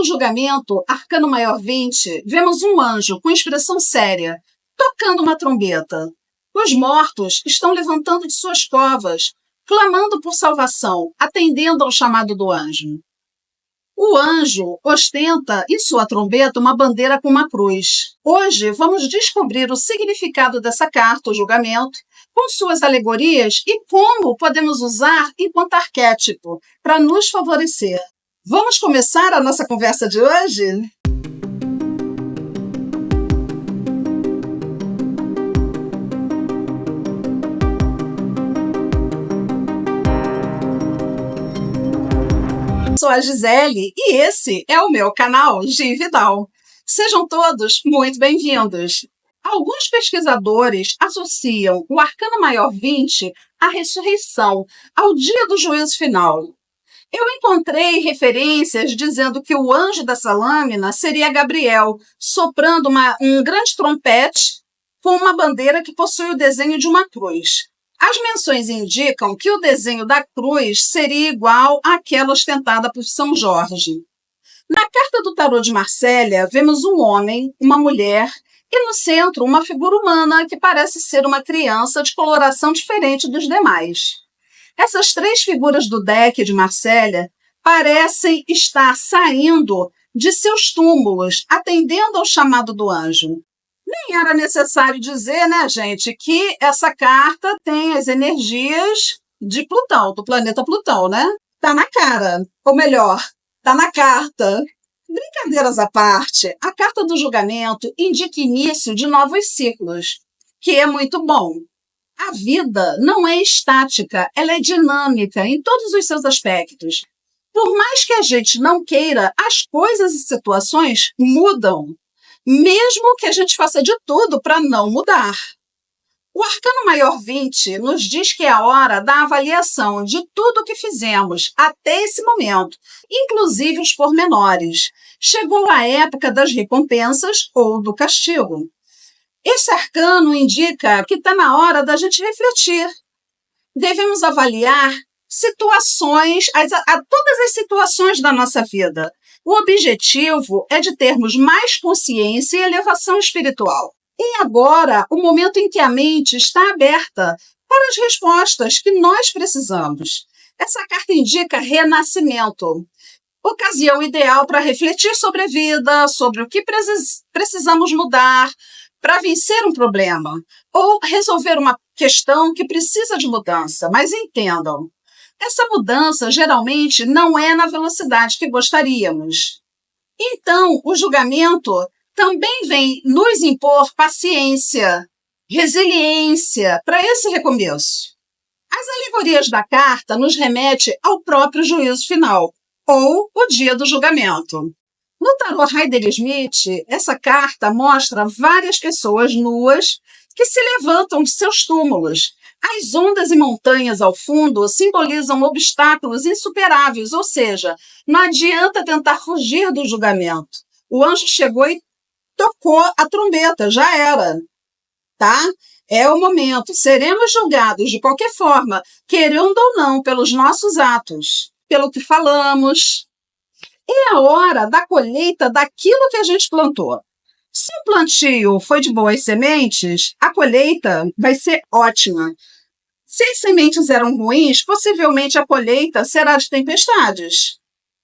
do julgamento, Arcano Maior 20, vemos um anjo com expressão séria, tocando uma trombeta. Os mortos estão levantando de suas covas, clamando por salvação, atendendo ao chamado do anjo. O anjo ostenta em sua trombeta uma bandeira com uma cruz. Hoje vamos descobrir o significado dessa carta, o julgamento, com suas alegorias e como podemos usar enquanto arquétipo para nos favorecer. Vamos começar a nossa conversa de hoje? Sou a Gisele e esse é o meu canal Gi Vidal. Sejam todos muito bem-vindos. Alguns pesquisadores associam o Arcano Maior 20 à ressurreição, ao dia do juízo final. Eu encontrei referências dizendo que o anjo dessa lâmina seria Gabriel, soprando um grande trompete com uma bandeira que possui o desenho de uma cruz. As menções indicam que o desenho da cruz seria igual àquela ostentada por São Jorge. Na carta do tarô de Marsella, vemos um homem, uma mulher e no centro uma figura humana que parece ser uma criança de coloração diferente dos demais. Essas três figuras do deck de Marsella parecem estar saindo de seus túmulos, atendendo ao chamado do anjo. Nem era necessário dizer, né, gente, que essa carta tem as energias de Plutão, do planeta Plutão, né? Tá na cara, ou melhor, tá na carta. Brincadeiras à parte, a carta do julgamento indica início de novos ciclos, que é muito bom. A vida não é estática, ela é dinâmica em todos os seus aspectos. Por mais que a gente não queira, as coisas e situações mudam, mesmo que a gente faça de tudo para não mudar. O Arcano Maior 20 nos diz que é a hora da avaliação de tudo o que fizemos até esse momento, inclusive os pormenores. Chegou a época das recompensas ou do castigo. Esse arcano indica que está na hora da gente refletir. Devemos avaliar situações, todas as situações da nossa vida. O objetivo é de termos mais consciência e elevação espiritual. E agora, o momento em que a mente está aberta para as respostas que nós precisamos. Essa carta indica renascimento. Ocasião ideal para refletir sobre a vida, sobre o que precisamos mudar para vencer um problema ou resolver uma questão que precisa de mudança. Mas entendam, essa mudança geralmente não é na velocidade que gostaríamos. Então, o julgamento também vem nos impor paciência, resiliência para esse recomeço. As alegorias da carta nos remetem ao próprio juízo final, ou o dia do julgamento. No tarô Rider-Waite, essa carta mostra várias pessoas nuas que se levantam de seus túmulos. As ondas e montanhas ao fundo simbolizam obstáculos insuperáveis, ou seja, não adianta tentar fugir do julgamento. O anjo chegou e tocou a trombeta, já era, tá? É o momento. Seremos julgados de qualquer forma, querendo ou não, pelos nossos atos, pelo que falamos. É a hora da colheita daquilo que a gente plantou. Se o plantio foi de boas sementes, a colheita vai ser ótima. Se as sementes eram ruins, possivelmente a colheita será de tempestades.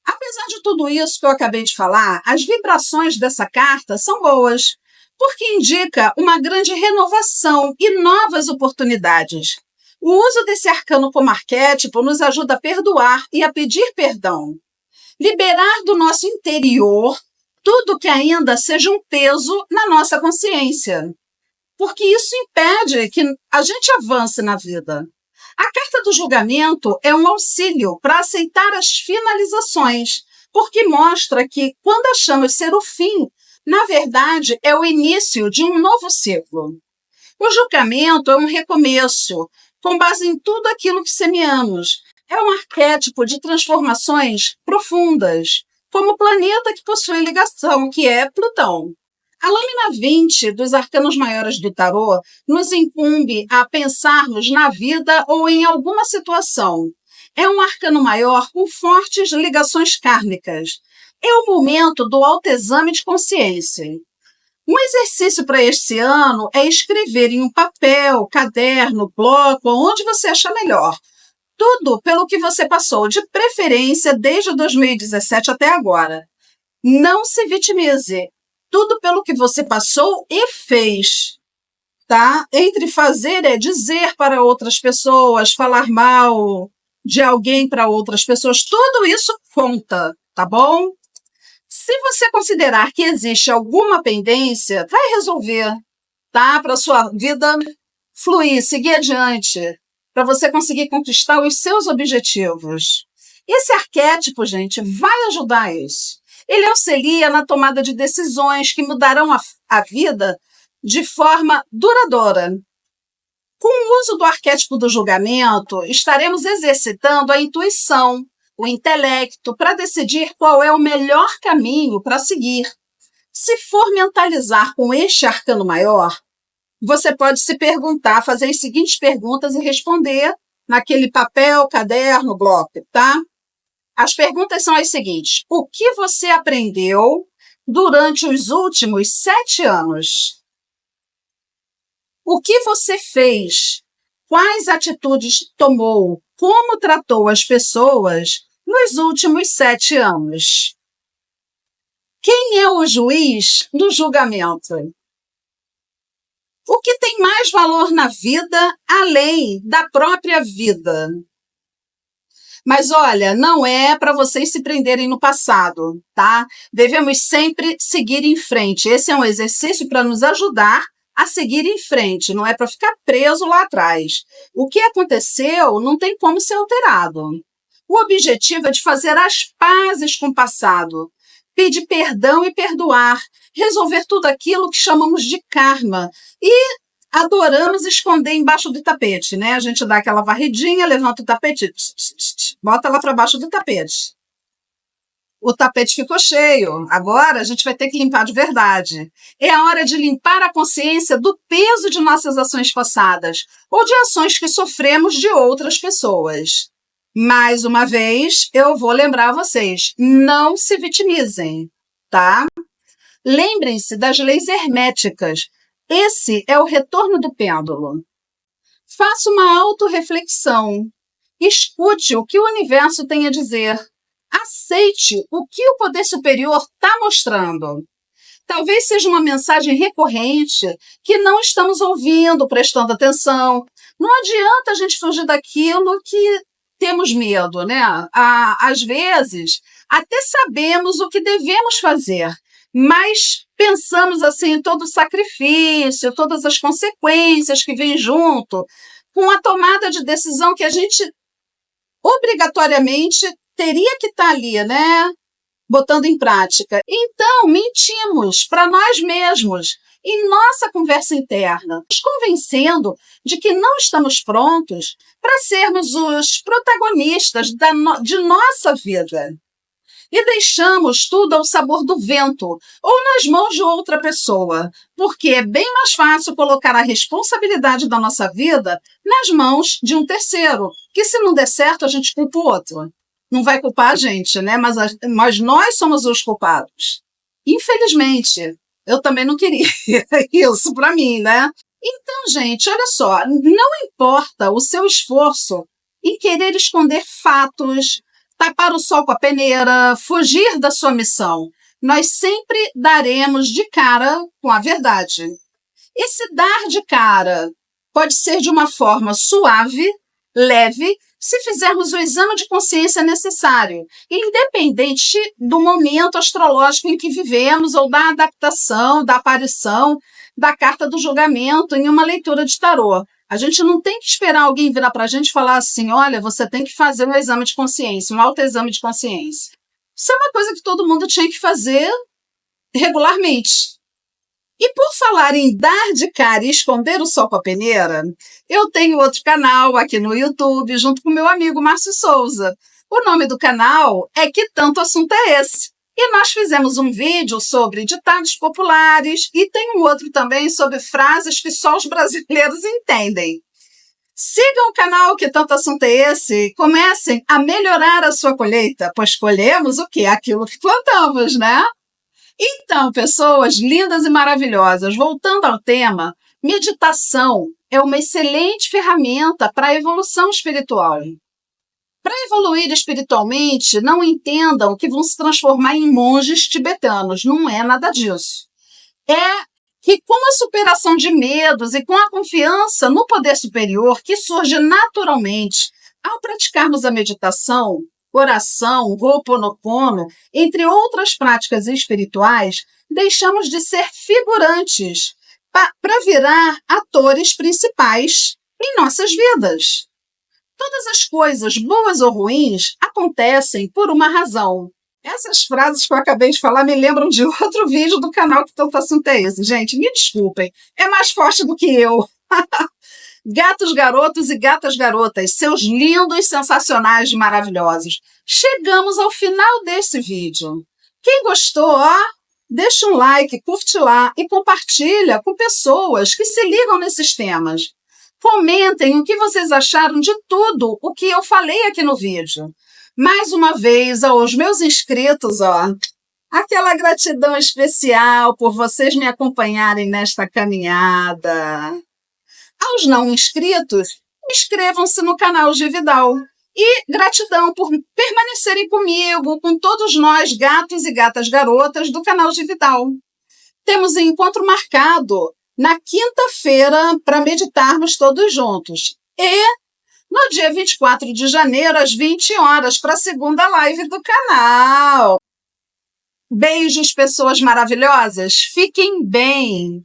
Apesar de tudo isso que eu acabei de falar, as vibrações dessa carta são boas, porque indica uma grande renovação e novas oportunidades. O uso desse arcano como arquétipo nos ajuda a perdoar e a pedir perdão. Liberar do nosso interior tudo que ainda seja um peso na nossa consciência, porque isso impede que a gente avance na vida. A carta do julgamento é um auxílio para aceitar as finalizações, porque mostra que quando achamos ser o fim, na verdade é o início de um novo ciclo. O julgamento é um recomeço, com base em tudo aquilo que semeamos. É um arquétipo de transformações profundas, como o planeta que possui ligação, que é Plutão. A lâmina 20 dos arcanos maiores do tarô nos incumbe a pensarmos na vida ou em alguma situação. É um arcano maior com fortes ligações kármicas. É o momento do autoexame de consciência. Um exercício para este ano é escrever em um papel, caderno, bloco, onde você achar melhor. Tudo pelo que você passou, de preferência desde 2017 até agora. Não se vitimize. Tudo pelo que você passou e fez. Tá? Entre fazer é dizer para outras pessoas, falar mal de alguém para outras pessoas, tudo isso conta, tá bom? Se você considerar que existe alguma pendência, vai resolver, tá? Para sua vida fluir, seguir adiante, para você conseguir conquistar os seus objetivos. Esse arquétipo, gente, vai ajudar isso. Ele auxilia na tomada de decisões que mudarão a vida de forma duradoura. Com o uso do arquétipo do julgamento, estaremos exercitando a intuição, o intelecto, para decidir qual é o melhor caminho para seguir. Se for mentalizar com este arcano maior, você pode se perguntar, fazer as seguintes perguntas e responder naquele papel, caderno, bloco, tá? As perguntas são as seguintes: o que você aprendeu durante os últimos 7 anos? O que você fez? Quais atitudes tomou? Como tratou as pessoas nos últimos 7 anos? Quem é o juiz do julgamento? O que tem mais valor na vida além da própria vida? Mas olha, não é para vocês se prenderem no passado, tá? Devemos sempre seguir em frente. Esse é um exercício para nos ajudar a seguir em frente, não é para ficar preso lá atrás. O que aconteceu não tem como ser alterado. O objetivo é de fazer as pazes com o passado, pedir perdão e perdoar, resolver tudo aquilo que chamamos de karma e adoramos esconder embaixo do tapete, né? A gente dá aquela varridinha, levanta o tapete, bota lá para baixo do tapete. O tapete ficou cheio, agora a gente vai ter que limpar de verdade. É a hora de limpar a consciência do peso de nossas ações passadas ou de ações que sofremos de outras pessoas. Mais uma vez, eu vou lembrar vocês, não se vitimizem, tá? Lembrem-se das leis herméticas. Esse é o retorno do pêndulo. Faça uma autorreflexão. Escute o que o universo tem a dizer. Aceite o que o poder superior está mostrando. Talvez seja uma mensagem recorrente que não estamos ouvindo, prestando atenção. Não adianta a gente fugir daquilo que temos medo, né? Às vezes, até sabemos o que devemos fazer, mas pensamos assim em todo o sacrifício, todas as consequências que vêm junto com a tomada de decisão que a gente obrigatoriamente teria que estar ali, né? Botando em prática. Então, mentimos para nós mesmos, em nossa conversa interna, nos convencendo de que não estamos prontos para sermos os protagonistas de nossa vida. E deixamos tudo ao sabor do vento ou nas mãos de outra pessoa, porque é bem mais fácil colocar a responsabilidade da nossa vida nas mãos de um terceiro, que se não der certo a gente culpa o outro. Não vai culpar a gente, né? Mas nós somos os culpados. Infelizmente, eu também não queria isso para mim, né? Então, gente, olha só, não importa o seu esforço em querer esconder fatos, tapar o sol com a peneira, fugir da sua missão. Nós sempre daremos de cara com a verdade. Esse dar de cara pode ser de uma forma suave, leve, se fizermos o exame de consciência necessário, independente do momento astrológico em que vivemos ou da adaptação, da aparição da carta do julgamento em uma leitura de tarô. A gente não tem que esperar alguém virar para a gente e falar assim, olha, você tem que fazer um exame de consciência, um autoexame de consciência. Isso é uma coisa que todo mundo tinha que fazer regularmente. E por falar em dar de cara e esconder o sol com a peneira, eu tenho outro canal aqui no YouTube, junto com meu amigo Márcio Souza. O nome do canal é Que Tanto Assunto é Esse? E nós fizemos um vídeo sobre ditados populares e tem um outro também sobre frases que só os brasileiros entendem. Sigam o canal Que Tanto Assunto é Esse e comecem a melhorar a sua colheita, pois colhemos o quê? Aquilo que plantamos, né? Então, pessoas lindas e maravilhosas, voltando ao tema, meditação é uma excelente ferramenta para a evolução espiritual. Para evoluir espiritualmente, não entendam que vão se transformar em monges tibetanos, não é nada disso. É que com a superação de medos e com a confiança no poder superior que surge naturalmente ao praticarmos a meditação, oração, Ho'oponopono, entre outras práticas espirituais, deixamos de ser figurantes para virar atores principais em nossas vidas. Todas as coisas, boas ou ruins, acontecem por uma razão. Essas frases que eu acabei de falar me lembram de outro vídeo do canal Que Tanto Assunto é Esse. Gente, me desculpem, é mais forte do que eu. Gatos, garotos e gatas garotas, seus lindos, sensacionais e maravilhosos. Chegamos ao final desse vídeo. Quem gostou, ó, deixa um like, curte lá e compartilha com pessoas que se ligam nesses temas. Comentem o que vocês acharam de tudo o que eu falei aqui no vídeo. Mais uma vez, aos meus inscritos, ó, aquela gratidão especial por vocês me acompanharem nesta caminhada. Aos não inscritos, inscrevam-se no canal Gividal. E gratidão por permanecerem comigo, com todos nós, gatos e gatas garotas do canal Gividal. Temos um encontro marcado na quinta-feira para meditarmos todos juntos. E no dia 24 de janeiro, às 20 horas, para a segunda live do canal. Beijos, pessoas maravilhosas. Fiquem bem.